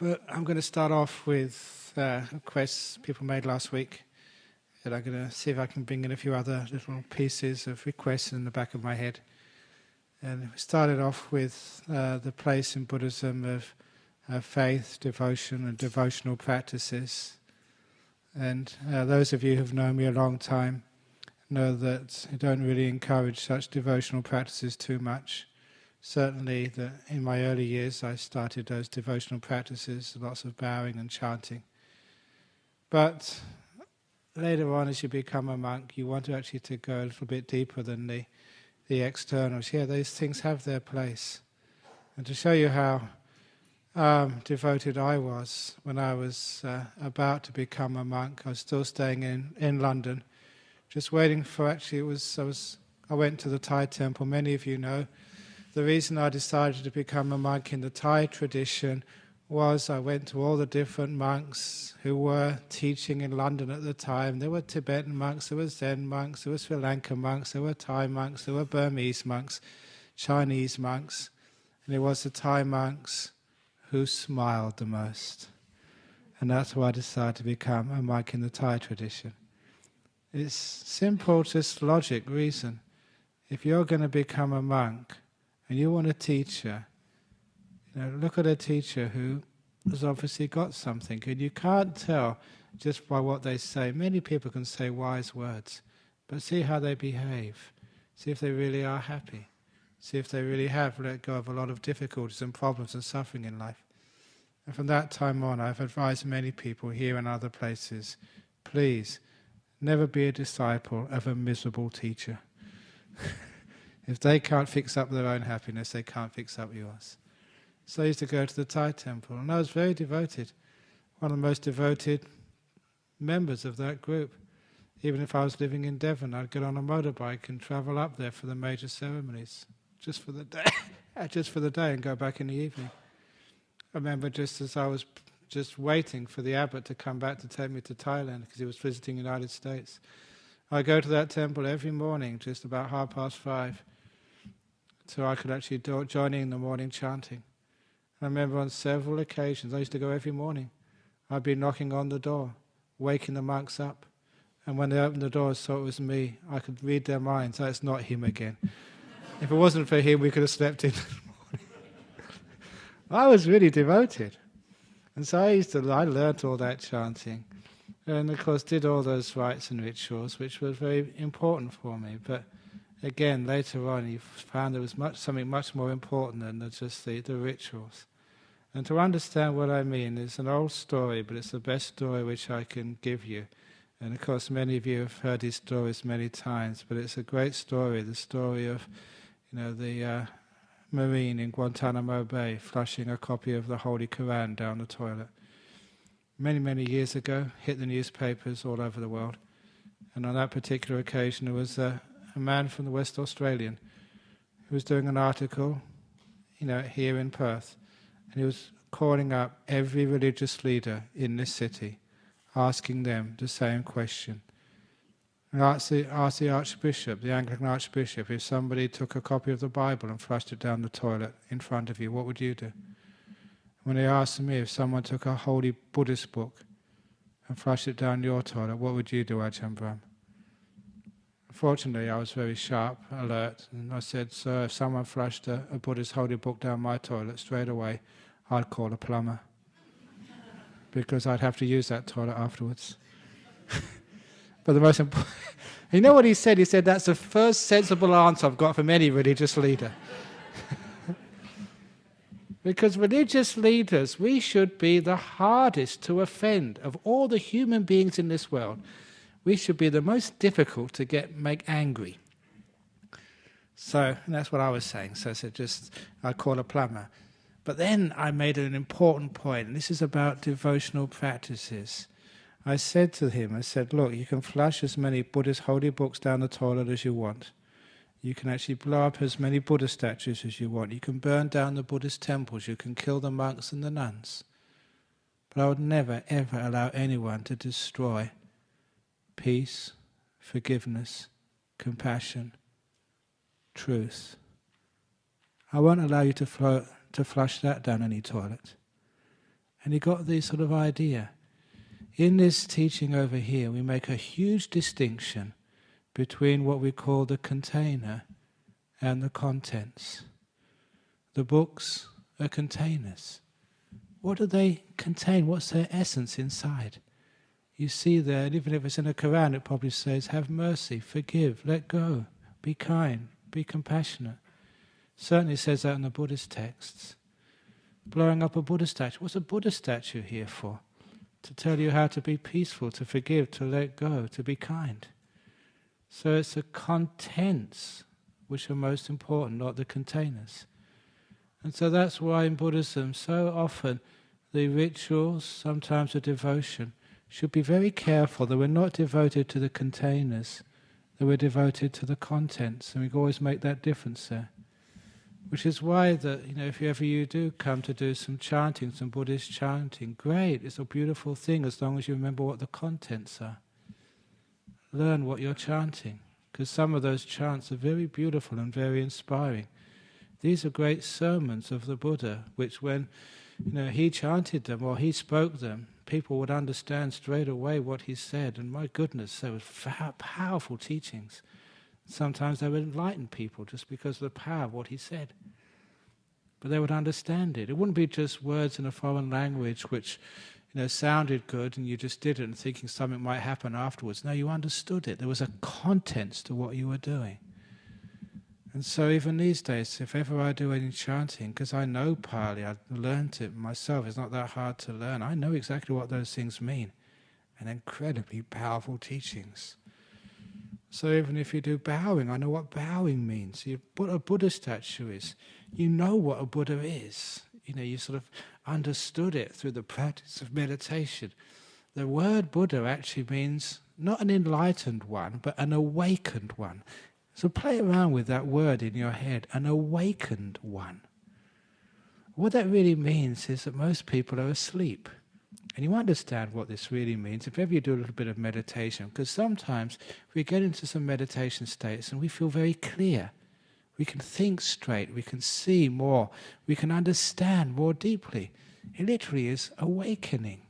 But I'm going to start off with requests people made last week. And I'm going to see if I can bring in a few other little pieces of requests in the back of my head. And we started off with the place in Buddhism of faith, devotion, and devotional practices. And those of you who've known me a long time know that I don't really encourage such devotional practices too much. Certainly that in my early years I started those devotional practices, lots of bowing and chanting. But later on, as you become a monk, you want to actually to go a little bit deeper than the externals. Yeah, those things have their place. And to show you how devoted I was when I was about to become a monk, I was still staying in London, just waiting for, I went to the Thai temple. Many of you know the reason I decided to become a monk in the Thai tradition was I went to all the different monks who were teaching in London at the time. There were Tibetan monks, there were Zen monks, there were Sri Lankan monks, there were Thai monks, there were Burmese monks, Chinese monks, and it was the Thai monks who smiled the most. And that's why I decided to become a monk in the Thai tradition. It's simple, just logic, reason. If you're going to become a monk and you want a teacher, look at a teacher who has obviously got something, and you can't tell just by what they say. Many people can say wise words, but see how they behave. See if they really are happy. See if they really have let go of a lot of difficulties and problems and suffering in life. And from that time on, I've advised many people here and other places, please, never be a disciple of a miserable teacher. If they can't fix up their own happiness, they can't fix up yours. So I used to go to the Thai temple, and I was very devoted, one of the most devoted members of that group. Even if I was living in Devon, I'd get on a motorbike and travel up there for the major ceremonies, just for the day, and go back in the evening. I remember just as I was just waiting for the abbot to come back to take me to Thailand, because he was visiting the United States, I'd go to that temple every morning, just about 5:30, so I could actually join in the morning chanting. I remember on several occasions, I used to go every morning. I'd be knocking on the door, waking the monks up. And when they opened the door and saw it was me, I could read their minds. Oh, it's not him again. If it wasn't for him, we could have slept in the morning. I was really devoted. And so I learnt all that chanting. And of course did all those rites and rituals, which was very important for me. But again, later on, you found there was something much more important than just the rituals. And to understand what I mean, it's an old story, but it's the best story which I can give you. And of course, many of you have heard these stories many times, but it's a great story, the story of the Marine in Guantanamo Bay flushing a copy of the Holy Quran down the toilet. Many, many years ago, hit the newspapers all over the world. And on that particular occasion, there was a man from the West Australian who was doing an article, here in Perth, and he was calling up every religious leader in this city, asking them the same question. And asked the Archbishop, the Anglican Archbishop, if somebody took a copy of the Bible and flushed it down the toilet in front of you, what would you do? When they asked me if someone took a holy Buddhist book and flushed it down your toilet, what would you do, Ajahn Brahm? Fortunately, I was very sharp, alert, and I said, sir, if someone flushed a Buddhist holy book down my toilet, straight away, I'd call a plumber. Because I'd have to use that toilet afterwards. But the most important... You know what he said? He said, that's the first sensible answer I've got from any religious leader. Because religious leaders, we should be the hardest to offend of all the human beings in this world. We should be the most difficult to make angry. So that's what I was saying. So I said, I'd call a plumber. But then I made an important point, and this is about devotional practices. I said to him, look, you can flush as many Buddhist holy books down the toilet as you want. You can actually blow up as many Buddha statues as you want. You can burn down the Buddhist temples. You can kill the monks and the nuns. But I would never, ever allow anyone to destroy peace, forgiveness, compassion, truth. I won't allow you to flush that down any toilet. And he got this sort of idea. In this teaching over here, we make a huge distinction between what we call the container and the contents. The books are containers. What do they contain? What's their essence inside? You see there, and even if it's in a Quran, it probably says, have mercy, forgive, let go, be kind, be compassionate. Certainly says that in the Buddhist texts. Blowing up a Buddha statue. What's a Buddha statue here for? To tell you how to be peaceful, to forgive, to let go, to be kind. So it's the contents which are most important, not the containers. And so that's why in Buddhism so often the rituals, sometimes the devotion, should be very careful that we're not devoted to the containers, that we're devoted to the contents, and we can always make that difference there. Which is why that, if you do come to do some chanting, some Buddhist chanting, great, it's a beautiful thing as long as you remember what the contents are. Learn what you're chanting, because some of those chants are very beautiful and very inspiring. These are great sermons of the Buddha, which when he chanted them or he spoke them, people would understand straight away what he said. And my goodness, they were powerful teachings. Sometimes they would enlighten people just because of the power of what he said. But they would understand it. It wouldn't be just words in a foreign language which sounded good and you just did it and thinking something might happen afterwards. No, you understood it. There was a contents to what you were doing. And so even these days, if ever I do any chanting, because I know Pali, I've learnt it myself, it's not that hard to learn, I know exactly what those things mean. And incredibly powerful teachings. So even if you do bowing, I know what bowing means. What a Buddha statue is. You know what a Buddha is. You sort of understood it through the practice of meditation. The word Buddha actually means not an enlightened one, but an awakened one. So play around with that word in your head, an awakened one. What that really means is that most people are asleep. And you understand what this really means if ever you do a little bit of meditation, because sometimes we get into some meditation states and we feel very clear. We can think straight, we can see more, we can understand more deeply. It literally is awakening.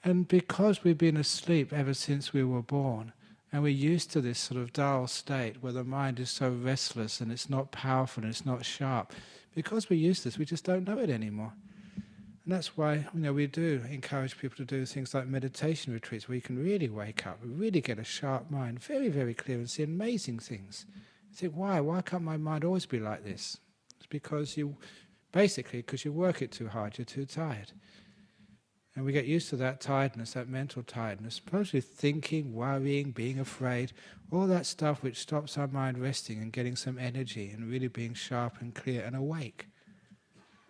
And because we've been asleep ever since we were born, and we're used to this sort of dull state where the mind is so restless and it's not powerful and it's not sharp, because we're used to this, we just don't know it anymore. And that's why we do encourage people to do things like meditation retreats where you can really wake up, really get a sharp mind, very, very clear and see amazing things. You think, why? Why can't my mind always be like this? It's because you work it too hard, you're too tired. And we get used to that tiredness, that mental tiredness, mostly thinking, worrying, being afraid, all that stuff which stops our mind resting and getting some energy and really being sharp and clear and awake.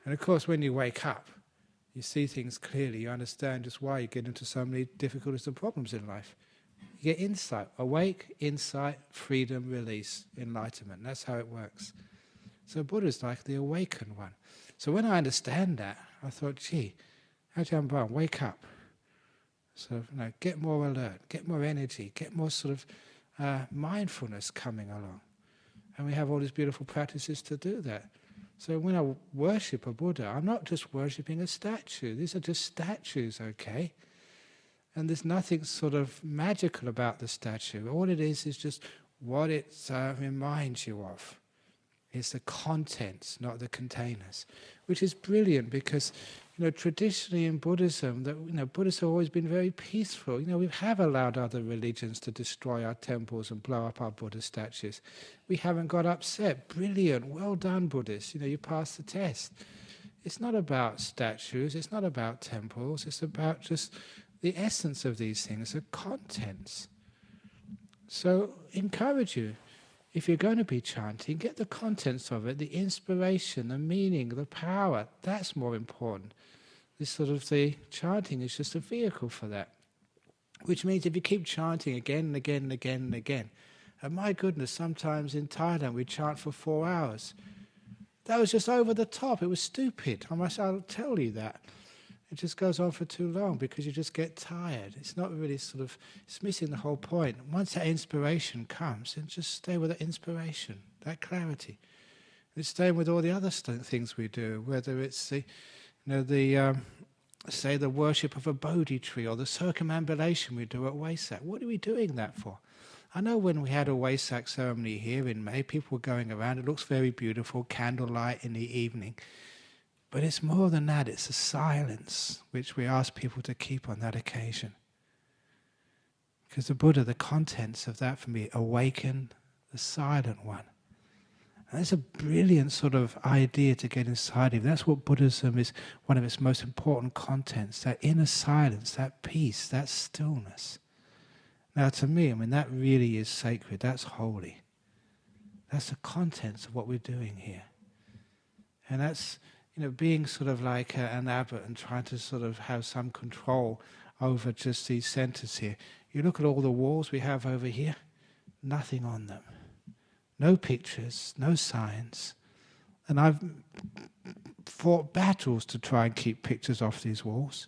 And of course, when you wake up, you see things clearly, you understand just why you get into so many difficulties and problems in life. You get insight, awake, insight, freedom, release, enlightenment. That's how it works. So Buddha is like the awakened one. So when I understand that, I thought, gee, Ajahn Brahm, wake up. So get more alert, get more energy, get more sort of mindfulness coming along. And we have all these beautiful practices to do that. So when I worship a Buddha, I'm not just worshipping a statue. These are just statues, okay? And there's nothing sort of magical about the statue. All it is just what it reminds you of. It's the contents, not the containers, which is brilliant because, traditionally in Buddhism, Buddhists have always been very peaceful. We have allowed other religions to destroy our temples and blow up our Buddha statues. We haven't got upset. Brilliant, well done, Buddhists. You passed the test. It's not about statues. It's not about temples. It's about just the essence of these things, the contents. So, encourage you. If you're going to be chanting, get the contents of it, the inspiration, the meaning, the power. That's more important. The chanting is just a vehicle for that. Which means if you keep chanting again and again and again and again, and my goodness, sometimes in Thailand we chant for 4 hours. That was just over the top. It was stupid. I'll tell you that. It just goes on for too long because you just get tired. It's not really it's missing the whole point. Once that inspiration comes, then just stay with that inspiration, that clarity. It's staying with all the other things we do, whether it's the say, the worship of a Bodhi tree or the circumambulation we do at Wesak. What are we doing that for? I know when we had a Wesak ceremony here in May, people were going around. It looks very beautiful, candlelight in the evening. But it's more than that. It's a silence which we ask people to keep on that occasion. Because the Buddha, the contents of that for me, awaken the silent one. And that's a brilliant sort of idea to get inside of. That's what Buddhism is, one of its most important contents, that inner silence, that peace, that stillness. Now to me, that really is sacred, that's holy. That's the contents of what we're doing here. And that's, being sort of like an abbot and trying to sort of have some control over just these centers here. You look at all the walls we have over here, nothing on them. No pictures, no signs. And I've fought battles to try and keep pictures off these walls.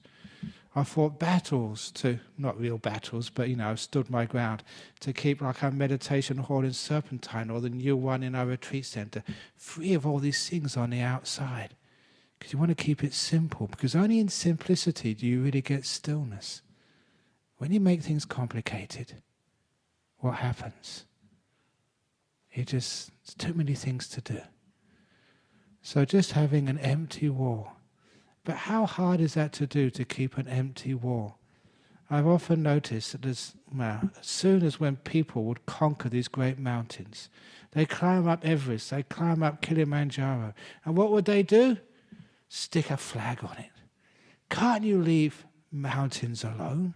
I fought battles to, not real battles, but I've stood my ground to keep like our meditation hall in Serpentine or the new one in our retreat center free of all these things on the outside. Because you want to keep it simple, because only in simplicity do you really get stillness. When you make things complicated, what happens? It's too many things to do. So just having an empty wall. But how hard is that to do, to keep an empty wall? I've often noticed that as soon as when people would conquer these great mountains, they climb up Everest, they climb up Kilimanjaro, and what would they do? Stick a flag on it. Can't you leave mountains alone?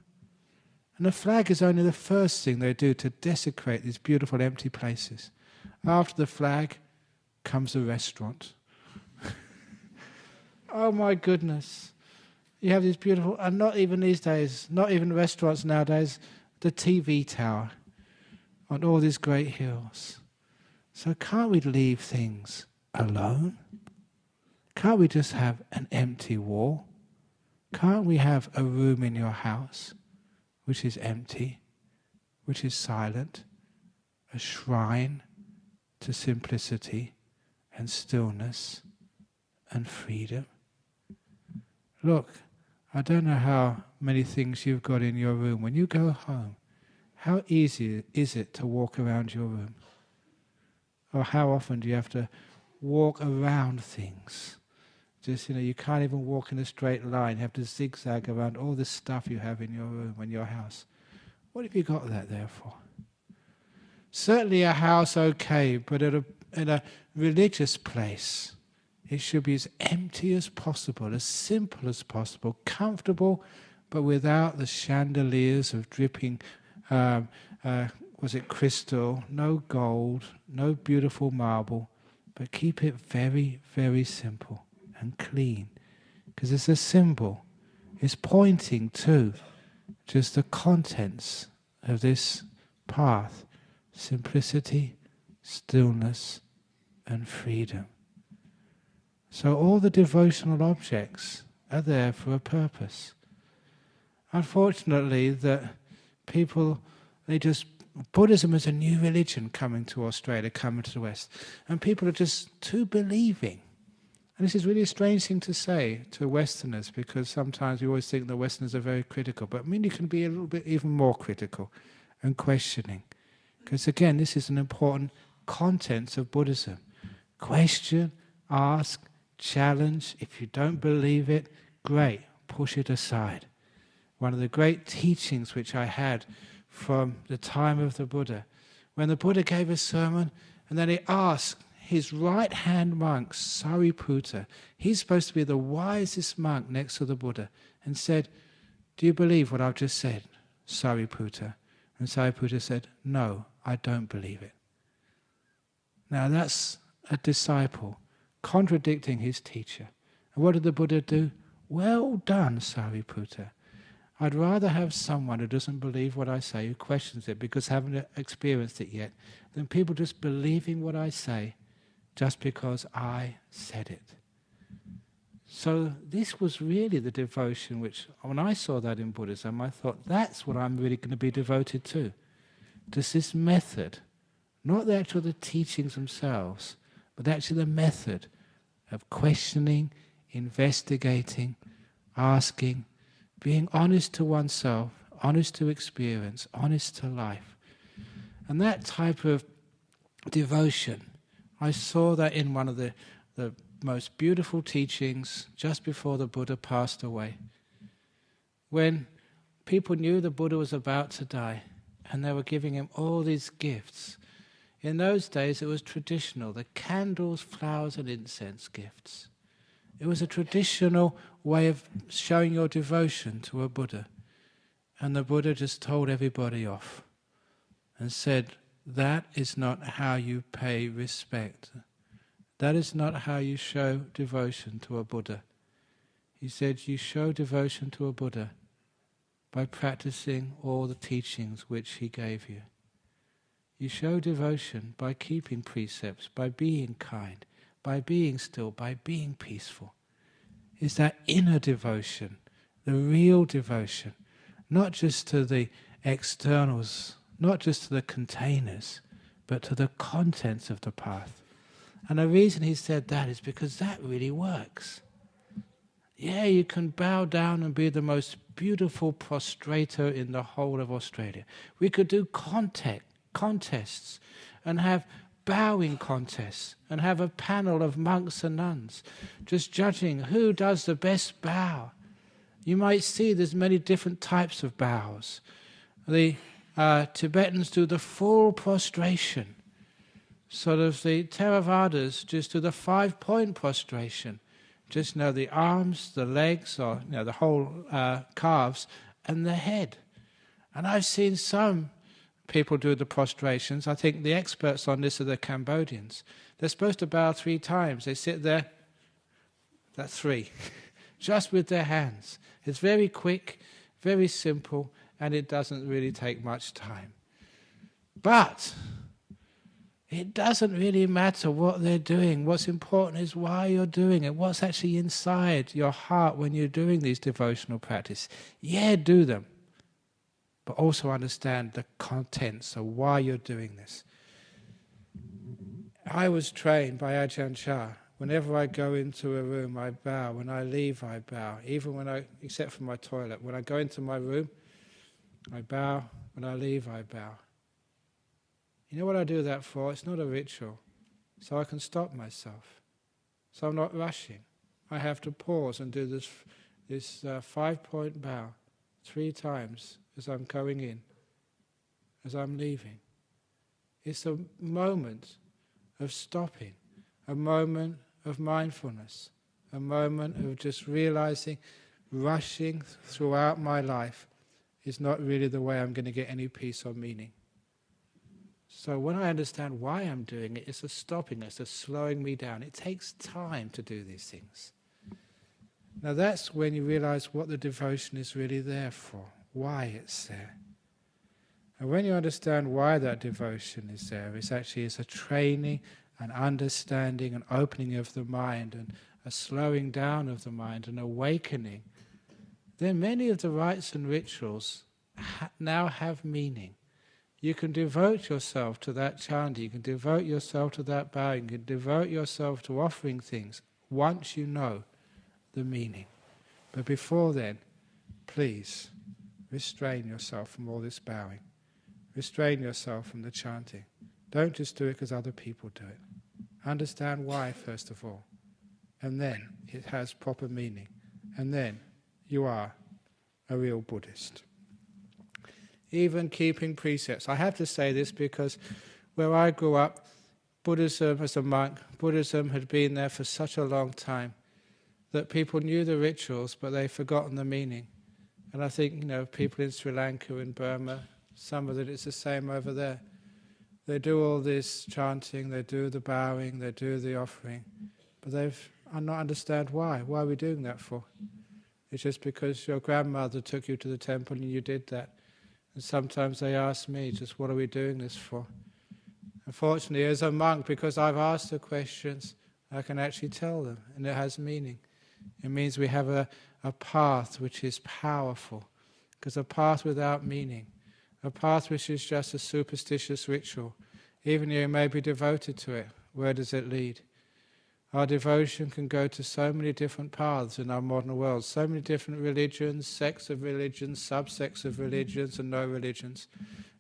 And the flag is only the first thing they do to desecrate these beautiful empty places. After the flag comes the restaurant. Oh my goodness. You have these beautiful, and not even these days, not even restaurants nowadays, the TV tower on all these great hills. So can't we leave things alone? Can't we just have an empty wall? Can't we have a room in your house which is empty, which is silent, a shrine to simplicity and stillness and freedom? Look, I don't know how many things you've got in your room. When you go home, how easy is it to walk around your room? Or how often do you have to walk around things? Just, you can't even walk in a straight line. You have to zigzag around all the stuff you have in your room and your house. What have you got that there for? Certainly a house, okay, but in a religious place, it should be as empty as possible, as simple as possible, comfortable, but without the chandeliers of dripping, crystal, no gold, no beautiful marble, but keep it very, very simple and clean, because it's a symbol. It's pointing to just the contents of this path: simplicity, stillness, and freedom. So all the devotional objects are there for a purpose. Unfortunately, that people, Buddhism is a new religion coming to Australia, coming to the West, and people are just too believing. And this is really a strange thing to say to Westerners, because sometimes we always think the Westerners are very critical, but you can be a little bit even more critical and questioning. Because again, this is an important content of Buddhism. Question, ask, challenge. If you don't believe it, great, push it aside. One of the great teachings which I had from the time of the Buddha, when the Buddha gave a sermon and then he asked his right-hand monk, Sariputta, he's supposed to be the wisest monk next to the Buddha, and said, "Do you believe what I've just said, Sariputta?" And Sariputta said, "No, I don't believe it." Now that's a disciple contradicting his teacher. And what did the Buddha do? "Well done, Sariputta. I'd rather have someone who doesn't believe what I say, who questions it because haven't experienced it yet, than people just believing what I say just because I said it." So this was really the devotion which, when I saw that in Buddhism, I thought, that's what I'm really going to be devoted to. Just this method, not the teachings themselves, but actually the method of questioning, investigating, asking, being honest to oneself, honest to experience, honest to life. And that type of devotion, I saw that in one of the most beautiful teachings just before the Buddha passed away. When people knew the Buddha was about to die and they were giving him all these gifts. In those days it was traditional, the candles, flowers and incense gifts. It was a traditional way of showing your devotion to a Buddha. And the Buddha just told everybody off and said, that is not how you pay respect. That is not how you show devotion to a Buddha. He said, you show devotion to a Buddha by practicing all the teachings which he gave you. You show devotion by keeping precepts, by being kind, by being still, by being peaceful. It's that inner devotion, the real devotion, not just to the externals, not just to the containers, but to the contents of the path. And the reason he said that is because that really works. Yeah, you can bow down and be the most beautiful prostrator in the whole of Australia. We could do contests and have bowing contests and have a panel of monks and nuns just judging who does the best bow. You might see there's many different types of bows. The Tibetans do the full prostration. Sort of the Theravadas just do the 5-point prostration. Just the arms, the legs, or the whole calves, and the head. And I've seen some people do the prostrations. I think the experts on this are the Cambodians. They're supposed to bow 3 times. They sit there, that's 3, just with their hands. It's very quick, very simple, and it doesn't really take much time. But it doesn't really matter what they're doing. What's important is why you're doing it. What's actually inside your heart when you're doing these devotional practices. Yeah, do them. But also understand the contents of why you're doing this. I was trained by Ajahn Chah. Whenever I go into a room, I bow. When I leave, I bow. Even except for my toilet. When I go into my room, I bow. When I leave, I bow. You know what I do that for? It's not a ritual. So I can stop myself. So I'm not rushing. I have to pause and do this 5-point bow 3 times as I'm going in, as I'm leaving. It's a moment of stopping, a moment of mindfulness, a moment of just realizing rushing throughout my life is not really the way I'm going to get any peace or meaning. So when I understand why I'm doing it, it's a stopping, it's a slowing me down. It takes time to do these things. Now that's when you realize what the devotion is really there for, why it's there. And when you understand why that devotion is there, it's a training, an understanding, an opening of the mind, and a slowing down of the mind, an awakening, then many of the rites and rituals now have meaning. You can devote yourself to that chanting, you can devote yourself to that bowing, you can devote yourself to offering things once you know the meaning. But before then, please restrain yourself from all this bowing. Restrain yourself from the chanting. Don't just do it because other people do it. Understand why, first of all. And then it has proper meaning. And then you are a real Buddhist. Even keeping precepts. I have to say this because where I grew up, Buddhism as a monk, Buddhism had been there for such a long time that people knew the rituals but they'd forgotten the meaning. And I think, people in Sri Lanka and Burma, some of it is the same over there. They do all this chanting, they do the bowing, they do the offering, but I not understand why. Why are we doing that for? It's just because your grandmother took you to the temple and you did that. And sometimes they ask me, just what are we doing this for? Unfortunately, as a monk, because I've asked the questions, I can actually tell them, and it has meaning. It means we have a path which is powerful, because a path without meaning, a path which is just a superstitious ritual, even you may be devoted to it, where does it lead? Our devotion can go to so many different paths in our modern world, so many different religions, sects of religions, subsects of religions, and no religions.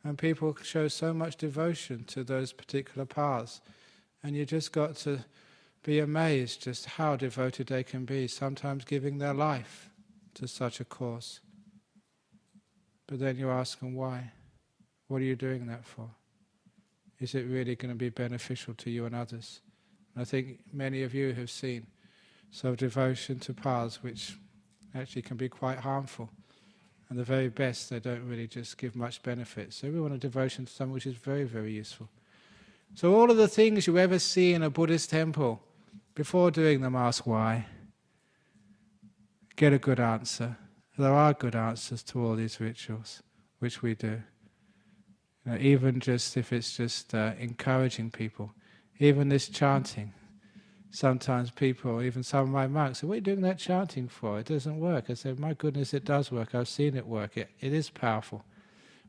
And people show so much devotion to those particular paths. And you just got to be amazed just how devoted they can be, sometimes giving their life to such a cause. But then you ask them why. What are you doing that for? Is it really going to be beneficial to you and others? And I think many of you have seen some devotion to paths which actually can be quite harmful. And the very best, they don't really just give much benefit. So we want a devotion to something which is very, very useful. So all of the things you ever see in a Buddhist temple, before doing them, ask why. Get a good answer. There are good answers to all these rituals, which we do. Even just if it's just encouraging people. Even this chanting. Sometimes people, even some of my monks, say, what are you doing that chanting for? It doesn't work. I say, my goodness, it does work. I've seen it work. It is powerful.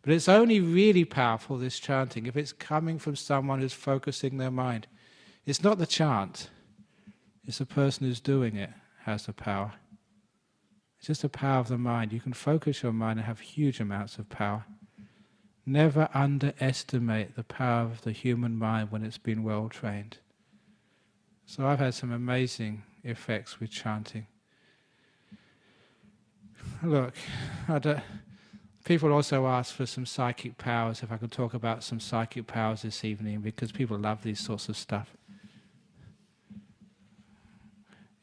But it's only really powerful, this chanting, if it's coming from someone who's focusing their mind. It's not the chant. It's the person who's doing it has the power. It's just the power of the mind. You can focus your mind and have huge amounts of power. Never underestimate the power of the human mind when it's been well trained. So I've had some amazing effects with chanting. Look, people also ask for some psychic powers, if I could talk about some psychic powers this evening, because people love these sorts of stuff.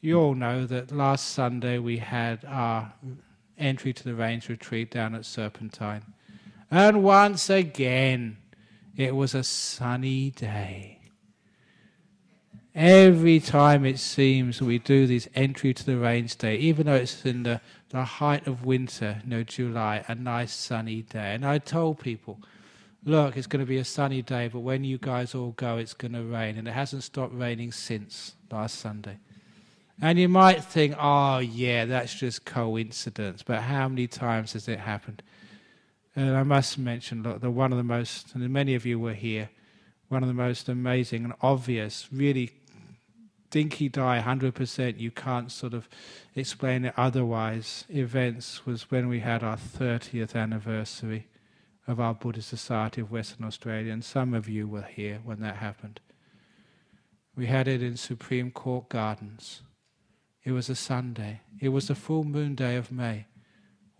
You all know that last Sunday we had our entry to the range retreat down at Serpentine. And once again, it was a sunny day. Every time it seems we do this entry to the range day, even though it's in the height of winter, July, a nice sunny day. And I told people, look, it's going to be a sunny day, but when you guys all go, it's going to rain. And it hasn't stopped raining since last Sunday. And you might think, oh yeah, that's just coincidence. But how many times has it happened? And I must mention, look, one of the most, and many of you were here, one of the most amazing and obvious, really dinky-die, 100%, you can't sort of explain it otherwise, events was when we had our 30th anniversary of our Buddhist Society of Western Australia, and some of you were here when that happened. We had it in Supreme Court Gardens. It was a Sunday. It was the full moon day of May.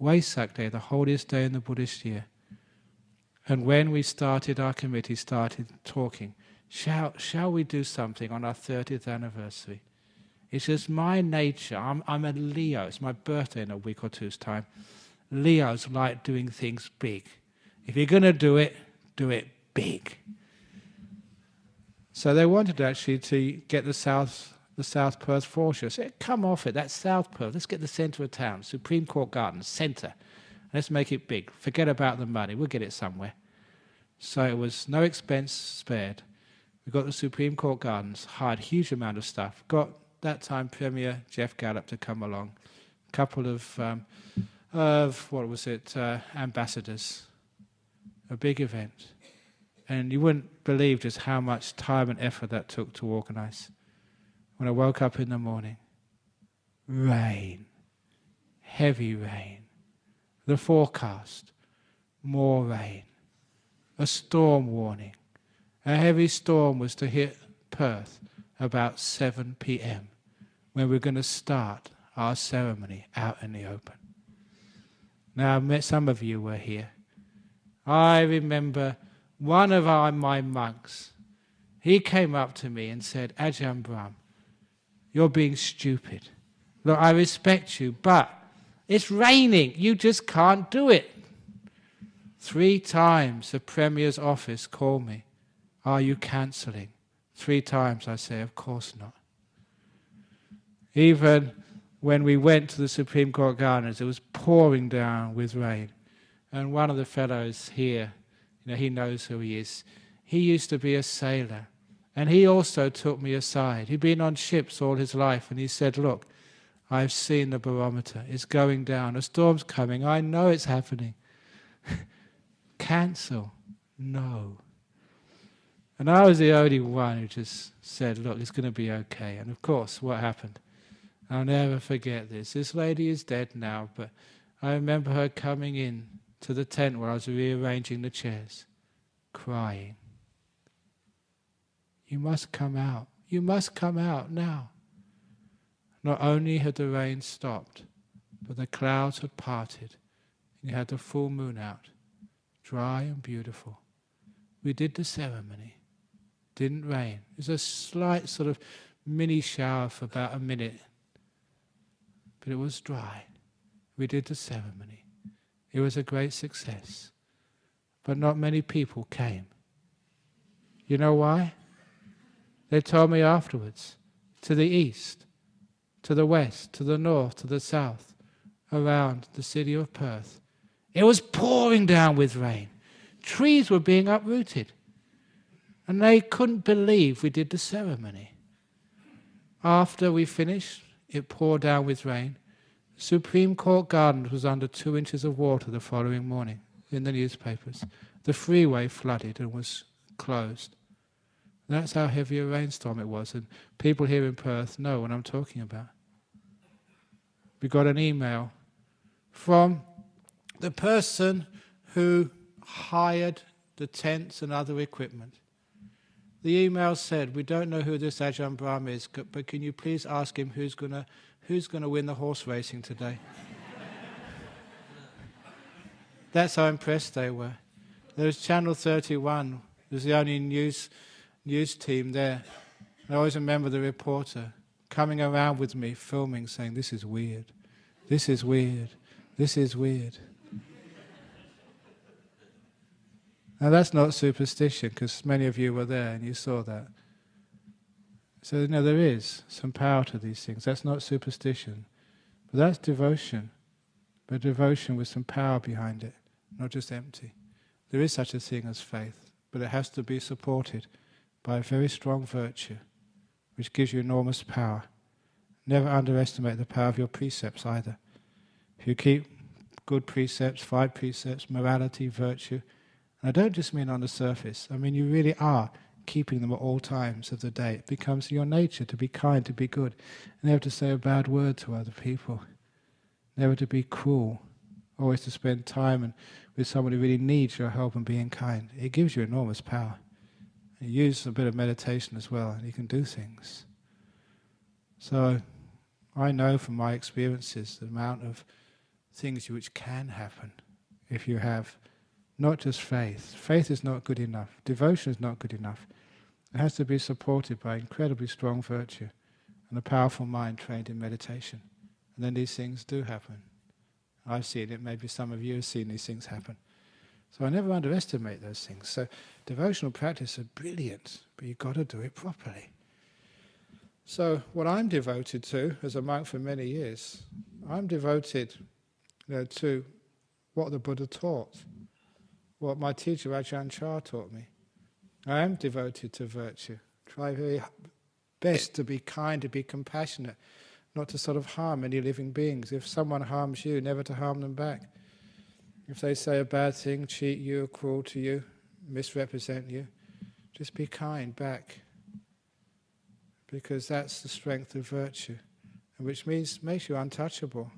Wesak Day, the holiest day in the Buddhist year. And when we started, our committee started talking, shall we do something on our 30th anniversary? It's just my nature. I'm a Leo. It's my birthday in a week or two's time. Leos like doing things big. If you're going to do it big. So they wanted actually to get the South Perth foreshore. I said, come off it, that's South Perth. Let's get the centre of town, Supreme Court Gardens, centre. Let's make it big. Forget about the money, we'll get it somewhere. So it was no expense spared. We got the Supreme Court Gardens, hired a huge amount of stuff, got that time Premier Jeff Gallup to come along, a couple of ambassadors, a big event. And you wouldn't believe just how much time and effort that took to organise. When I woke up in the morning, rain, heavy rain, the forecast, more rain, a storm warning. A heavy storm was to hit Perth about 7 p.m. when we're going to start our ceremony out in the open. Now, some of you were here. I remember one of my monks, he came up to me and said, Ajahn Brahm, you're being stupid. Look, I respect you, but it's raining. You just can't do it. 3 times the Premier's office called me. Are you cancelling? 3 times I say, of course not. Even when we went to the Supreme Court Gardens, it was pouring down with rain. And one of the fellows here, he knows who he is. He used to be a sailor. And he also took me aside. He'd been on ships all his life, and he said, look, I've seen the barometer. It's going down. A storm's coming. I know it's happening. Cancel. No. And I was the only one who just said, look, it's going to be okay. And of course, what happened? I'll never forget this. This lady is dead now, but I remember her coming in to the tent where I was rearranging the chairs, crying. You must come out. You must come out now. Not only had the rain stopped, but the clouds had parted, and you had the full moon out, dry and beautiful. We did the ceremony. Didn't rain. It was a slight sort of mini shower for about a minute, but it was dry. We did the ceremony. It was a great success, but not many people came. You know why? They told me afterwards, to the east, to the west, to the north, to the south, around the city of Perth, it was pouring down with rain. Trees were being uprooted. And they couldn't believe we did the ceremony. After we finished, it poured down with rain. Supreme Court Gardens was under 2 inches of water the following morning in the newspapers. The freeway flooded and was closed. That's how heavy a rainstorm it was. And people here in Perth know what I'm talking about. We got an email from the person who hired the tents and other equipment. The email said, we don't know who this Ajahn Brahm is, but can you please ask him who's gonna win the horse racing today? That's how impressed they were. There was Channel 31, it was the only news team there. I always remember the reporter coming around with me, filming, saying, this is weird, this is weird, this is weird. Now that's not superstition, because many of you were there and you saw that. So there is some power to these things. That's not superstition. But that's devotion. But devotion with some power behind it, not just empty. There is such a thing as faith, but it has to be supported by a very strong virtue, which gives you enormous power. Never underestimate the power of your precepts either. If you keep good precepts, 5 precepts, morality, virtue, and I don't just mean on the surface, I mean you really are keeping them at all times of the day. It becomes your nature to be kind, to be good, never to say a bad word to other people, never to be cruel, always to spend time with someone who really needs your help and being kind. It gives you enormous power. You use a bit of meditation as well, and you can do things. So I know from my experiences the amount of things which can happen if you have not just faith. Faith is not good enough. Devotion is not good enough. It has to be supported by incredibly strong virtue and a powerful mind trained in meditation. And then these things do happen. I've seen it, maybe some of you have seen these things happen. So I never underestimate those things. So devotional practice are brilliant, but you've got to do it properly. So what I'm devoted to, as a monk for many years, I'm devoted to what the Buddha taught, what my teacher Ajahn Chah taught me. I am devoted to virtue. Try very best to be kind, to be compassionate, not to sort of harm any living beings. If someone harms you, never to harm them back. If they say a bad thing, cheat you, cruel to you, misrepresent you, just be kind back. Because that's the strength of virtue, which makes you untouchable.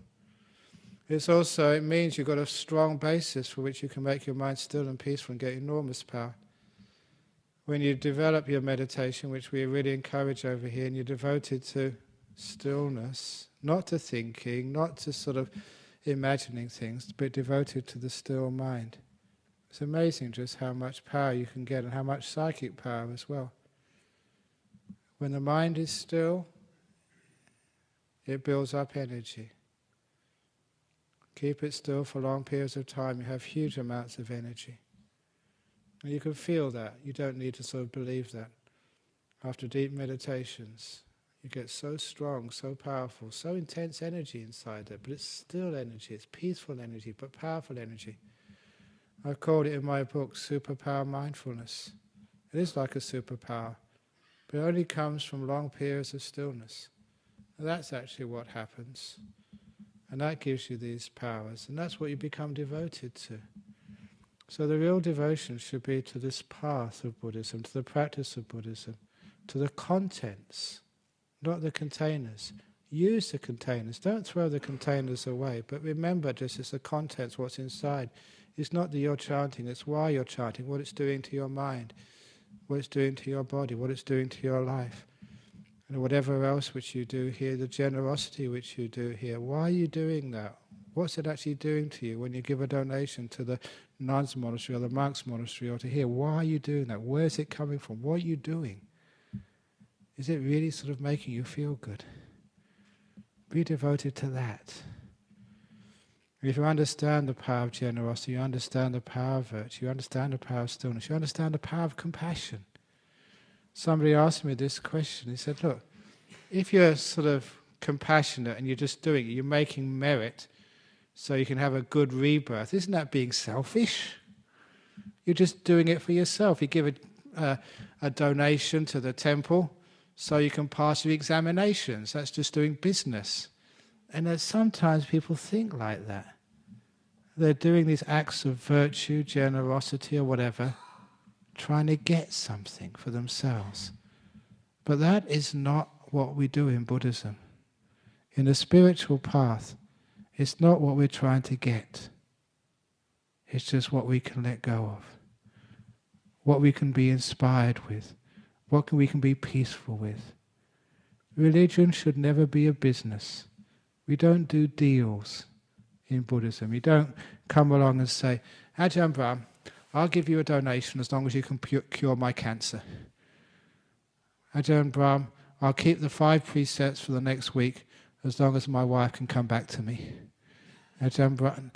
It means you've got a strong basis for which you can make your mind still and peaceful and get enormous power. When you develop your meditation, which we really encourage over here, and you're devoted to stillness, not to thinking, not to sort of imagining things, but devoted to the still mind. It's amazing just how much power you can get and how much psychic power as well. When the mind is still, it builds up energy. Keep it still for long periods of time, you have huge amounts of energy. And you can feel that. You don't need to sort of believe that. After deep meditations, you get so strong, so powerful, so intense energy inside it, but it's still energy, it's peaceful energy, but powerful energy. I've called it in my book, superpower mindfulness. It is like a superpower, but it only comes from long periods of stillness. And that's actually what happens. And that gives you these powers, and that's what you become devoted to. So the real devotion should be to this path of Buddhism, to the practice of Buddhism, to the contents, not the containers. Use the containers. Don't throw the containers away, but remember just it's the contents, what's inside. It's not that you're chanting, it's why you're chanting, what it's doing to your mind, what it's doing to your body, what it's doing to your life. And whatever else which you do here, the generosity which you do here, why are you doing that? What's it actually doing to you when you give a donation to the nuns' monastery or the monks' monastery or to here? Why are you doing that? Where is it coming from? What are you doing? Is it really sort of making you feel good? Be devoted to that. If you understand the power of generosity, you understand the power of virtue, you understand the power of stillness, you understand the power of compassion. Somebody asked me this question. He said, look, if you're sort of compassionate and you're just doing it, you're making merit so you can have a good rebirth, isn't that being selfish? You're just doing it for yourself. You give a donation to the temple so you can pass your examinations. That's just doing business. And sometimes people think like that. They're doing these acts of virtue, generosity or whatever, trying to get something for themselves. But that is not what we do in Buddhism. In the spiritual path, it's not what we're trying to get. It's just what we can let go of. What we can be inspired with. What we can be peaceful with. Religion should never be a business. We don't do deals in Buddhism. You don't come along and say, Ajahn Brahm, I'll give you a donation as long as you can cure my cancer. Ajahn Brahm, I'll keep the 5 precepts for the next week as long as my wife can come back to me. Ajahn Brahm,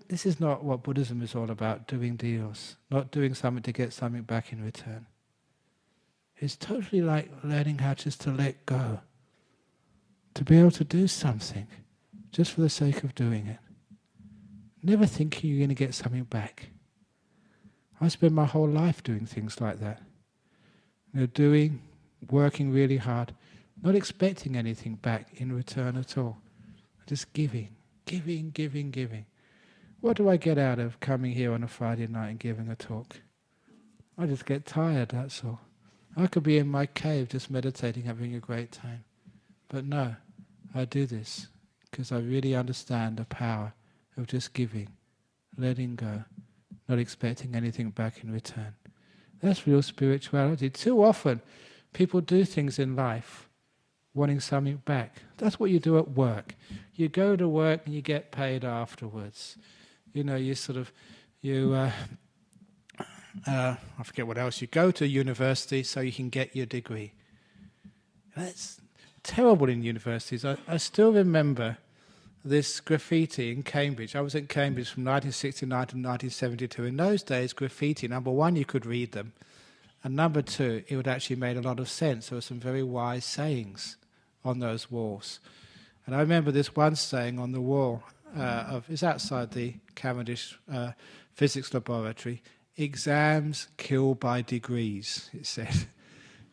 this is not what Buddhism is all about, doing deals, not doing something to get something back in return. It's totally like learning how just to let go, to be able to do something just for the sake of doing it. Never thinking you're going to get something back. I spend my whole life doing things like that. Working really hard, not expecting anything back in return at all. Just giving. What do I get out of coming here on a Friday night and giving a talk? I just get tired, that's all. I could be in my cave just meditating, having a great time. But no, I do this because I really understand the power of just giving, letting go, not expecting anything back in return. That's real spirituality. Too often, people do things in life wanting something back. That's what you do at work. You go to work and you get paid afterwards. I forget what else. You go to university so you can get your degree. That's terrible in universities. I still remember this graffiti in Cambridge. I was at Cambridge from 1969 to 1972. In those days, graffiti, number one, you could read them. And number two, it would actually make a lot of sense. There were some very wise sayings on those walls. And I remember this one saying on the wall, it's outside the Cavendish physics laboratory, exams kill by degrees, it said.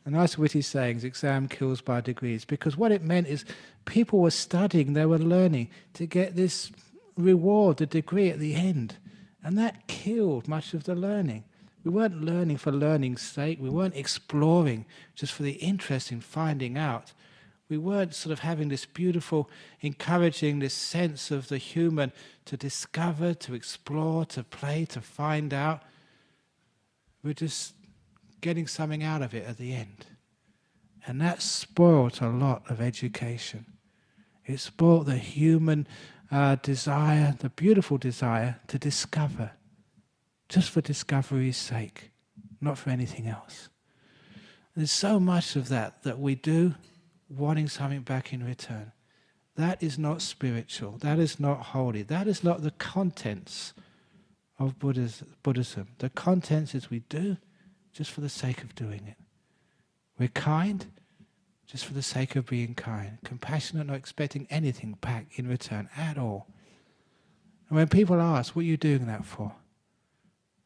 A nice witty saying, exam kills by degrees, because what it meant is people were studying, they were learning to get this reward, the degree at the end. And that killed much of the learning. We weren't learning for learning's sake, we weren't exploring just for the interest in finding out. We weren't sort of having this beautiful, encouraging this sense of the human to discover, to explore, to play, to find out. We're just getting something out of it at the end. And that spoilt a lot of education. It spoilt the human desire, the beautiful desire to discover, just for discovery's sake, not for anything else. There's so much of that we do, wanting something back in return. That is not spiritual. That is not holy. That is not the contents of Buddhism. The contents is we do just for the sake of doing it. We're kind just for the sake of being kind. Compassionate, not expecting anything back in return at all. And when people ask, what are you doing that for?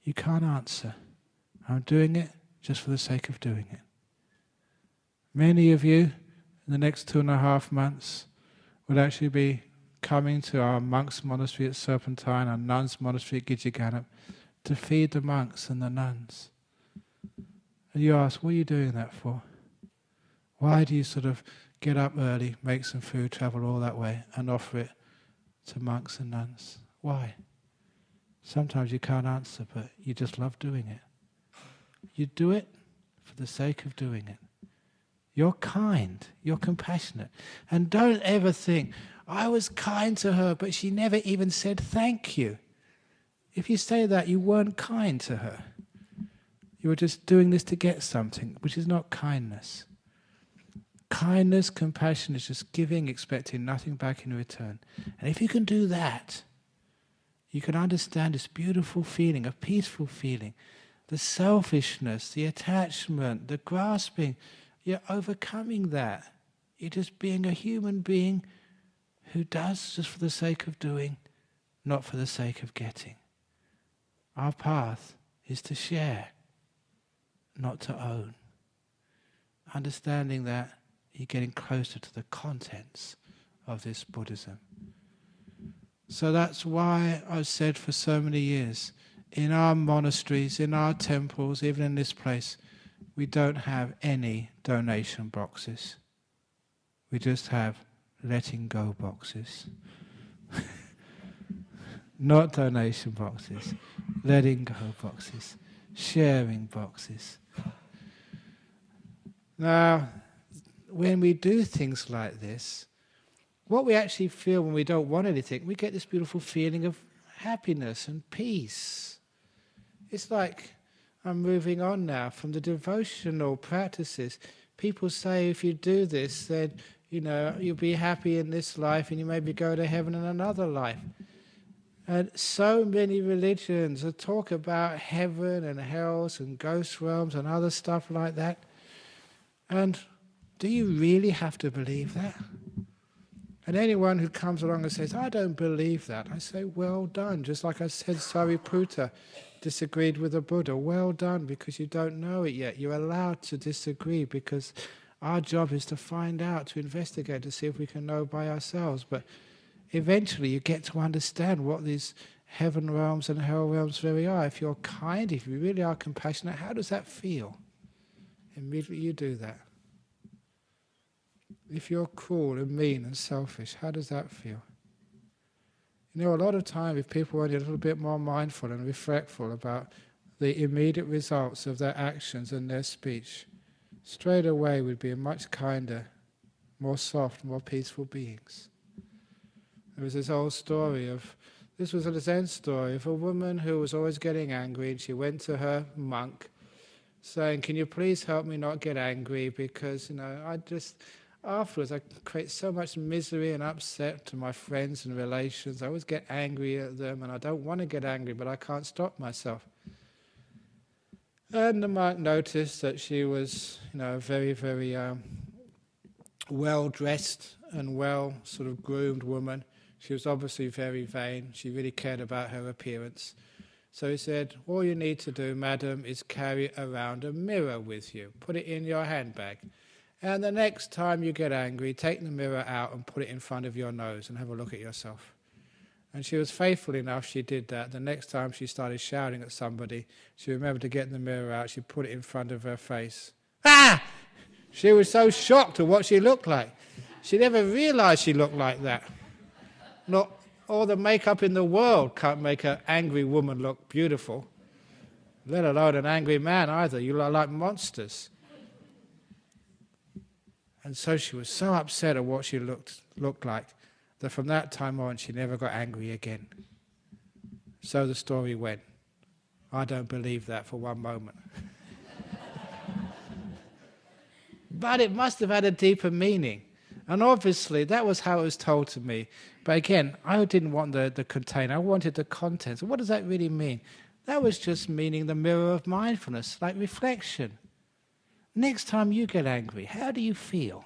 You can't answer. I'm doing it just for the sake of doing it. Many of you in the next 2.5 months would actually be coming to our monks' monastery at Serpentine, our nuns' monastery at Gijiganath, to feed the monks and the nuns. And you ask, what are you doing that for? Why do you sort of get up early, make some food, travel all that way, and offer it to monks and nuns? Why? Sometimes you can't answer, but you just love doing it. You do it for the sake of doing it. You're kind, you're compassionate. And don't ever think, I was kind to her, but she never even said thank you. If you say that, you weren't kind to her. You were just doing this to get something, which is not kindness. Kindness, compassion is just giving, expecting nothing back in return. And if you can do that, you can understand this beautiful feeling, a peaceful feeling, the selfishness, the attachment, the grasping. You're overcoming that. You're just being a human being who does just for the sake of doing, not for the sake of getting. Our path is to share, not to own. Understanding that, you're getting closer to the contents of this Buddhism. So that's why I've said for so many years, in our monasteries, in our temples, even in this place, we don't have any donation boxes. We just have letting go boxes. Not donation boxes, letting go boxes, sharing boxes. Now, when we do things like this, what we actually feel when we don't want anything, we get this beautiful feeling of happiness and peace. It's like, I'm moving on now from the devotional practices. People say if you do this, then you'll be happy in this life and you maybe go to heaven in another life. And so many religions talk about heaven and hells and ghost realms and other stuff like that. And do you really have to believe that? And anyone who comes along and says, I don't believe that, I say, well done. Just like I said, Sariputta disagreed with the Buddha. Well done, because you don't know it yet. You're allowed to disagree, because our job is to find out, to investigate, to see if we can know by ourselves. But eventually you get to understand what these heaven realms and hell realms really are. If you're kind, if you really are compassionate, how does that feel? Immediately you do that. If you're cruel and mean and selfish, how does that feel? A lot of time, if people were a little bit more mindful and reflectful about the immediate results of their actions and their speech, straight away would be a much kinder, more soft, more peaceful beings. There was this old story this was a Zen story of a woman who was always getting angry, and she went to her monk saying, can you please help me not get angry, because afterwards I create so much misery and upset to my friends and relations. I always get angry at them, and I don't want to get angry, but I can't stop myself. And the monk noticed that she was very, very well-dressed and well sort of groomed woman. She was obviously very vain. She really cared about her appearance. So he said, all you need to do, madam, is carry around a mirror with you. Put it in your handbag. And the next time you get angry, take the mirror out and put it in front of your nose and have a look at yourself. And she was faithful enough, she did that. The next time she started shouting at somebody, she remembered to get the mirror out, she put it in front of her face. Ah! She was so shocked at what she looked like. She never realized she looked like that. Not all the makeup in the world can't make an angry woman look beautiful, let alone an angry man either. You look like monsters. And so she was so upset at what she looked like that from that time on she never got angry again. So the story went. I don't believe that for one moment. But it must have had a deeper meaning. And obviously that was how it was told to me. But again, I didn't want the container, I wanted the contents. What does that really mean? That was just meaning the mirror of mindfulness, like reflection. Next time you get angry, how do you feel?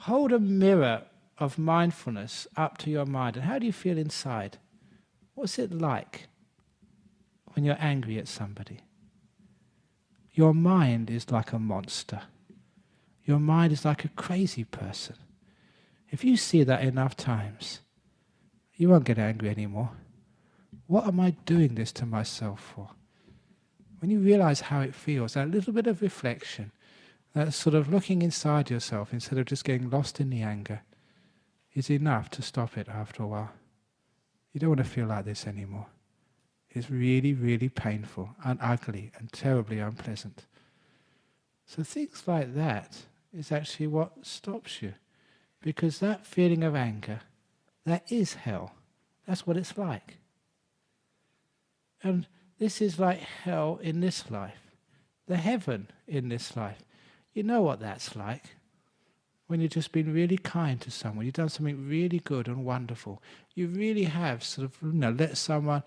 Hold a mirror of mindfulness up to your mind, and how do you feel inside? What's it like when you're angry at somebody? Your mind is like a monster. Your mind is like a crazy person. If you see that enough times, you won't get angry anymore. What am I doing this to myself for? When you realize how it feels, that little bit of reflection, that sort of looking inside yourself instead of just getting lost in the anger, is enough to stop it after a while. You don't want to feel like this anymore. It's really, really painful and ugly and terribly unpleasant. So things like that is actually what stops you. Because that feeling of anger, that is hell. That's what it's like. And this is like hell in this life. The heaven in this life. You know what that's like. When you've just been really kind to someone, you've done something really good and wonderful. You really have sort of, let someone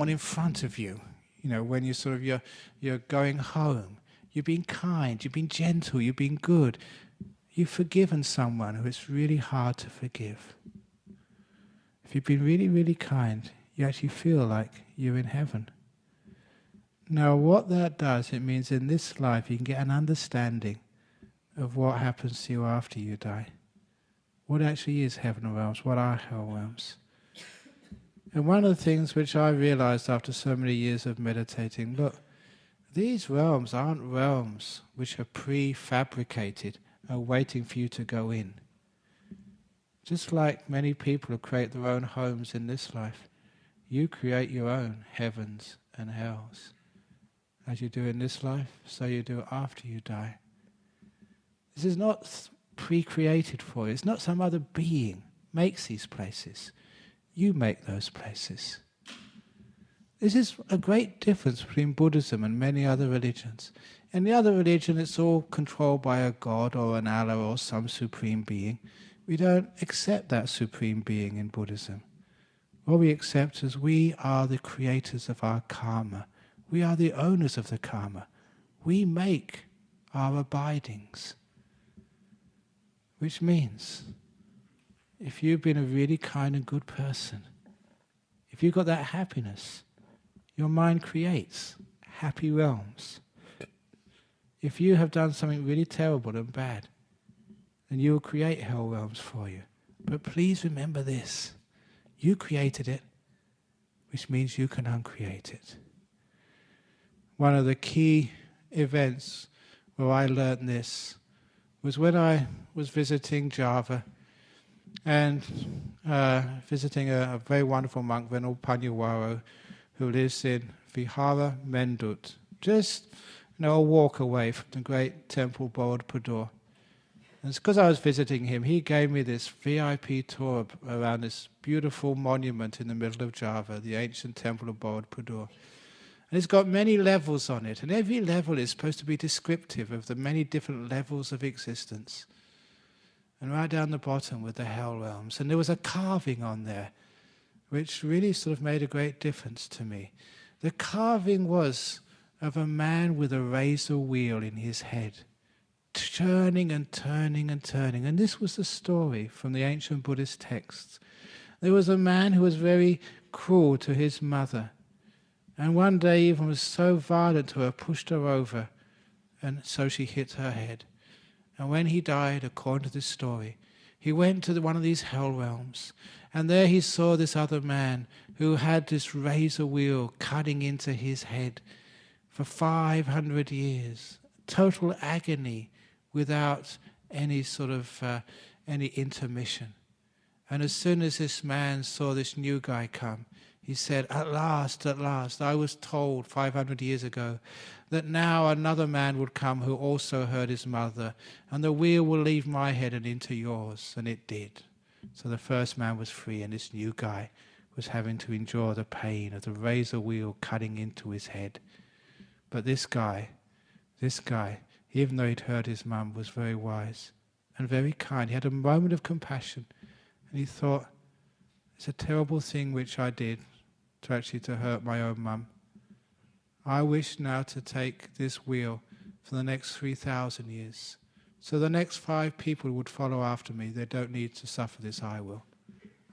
in front of you. When you're going home, you've been kind, you've been gentle, you've been good. You've forgiven someone who it's really hard to forgive. If you've been really, really kind, you actually feel like you're in heaven. Now, what that does, it means in this life you can get an understanding of what happens to you after you die. What actually is heaven realms? What are hell realms? And one of the things which I realized after so many years of meditating, look, these realms aren't realms which are prefabricated and waiting for you to go in. Just like many people who create their own homes in this life, you create your own heavens and hells. As you do in this life, so you do after you die. This is not pre-created for you. It's not some other being makes these places. You make those places. This is a great difference between Buddhism and many other religions. In the other religion, it's all controlled by a god or an Allah or some supreme being. We don't accept that supreme being in Buddhism. What we accept is we are the creators of our karma. We are the owners of the karma. We make our abidings. Which means, if you've been a really kind and good person, if you've got that happiness, your mind creates happy realms. If you have done something really terrible and bad, then you will create hell realms for you. But please remember this. You created it, which means you can uncreate it. One of the key events where I learned this was when I was visiting Java and visiting a very wonderful monk, Venerable Panyawaro, who lives in Vihara Mendut, just a walk away from the great temple Borobudur. And it's because I was visiting him, he gave me this VIP tour around this beautiful monument in the middle of Java, the ancient temple of Borobudur. And it's got many levels on it, and every level is supposed to be descriptive of the many different levels of existence. And right down the bottom were the hell realms. And there was a carving on there, which really sort of made a great difference to me. The carving was of a man with a razor wheel in his head, turning and turning and turning. And this was the story from the ancient Buddhist texts. There was a man who was very cruel to his mother, and one day even was so violent to her, pushed her over, and so she hit her head. And when he died, according to this story, he went to one of these hell realms, and there he saw this other man who had this razor wheel cutting into his head for 500 years. Total agony without any sort of any intermission. And as soon as this man saw this new guy come, he said, at last, I was told 500 years ago that now another man would come who also heard his mother, and the wheel will leave my head and into yours. And it did. So the first man was free, and this new guy was having to endure the pain of the razor wheel cutting into his head. But this guy, even though he'd heard his mum, was very wise and very kind. He had a moment of compassion, and he thought, it's a terrible thing which I did to hurt my own mum. I wish now to take this wheel for the next 3,000 years. So the next 5 people would follow after me. They don't need to suffer this, I will.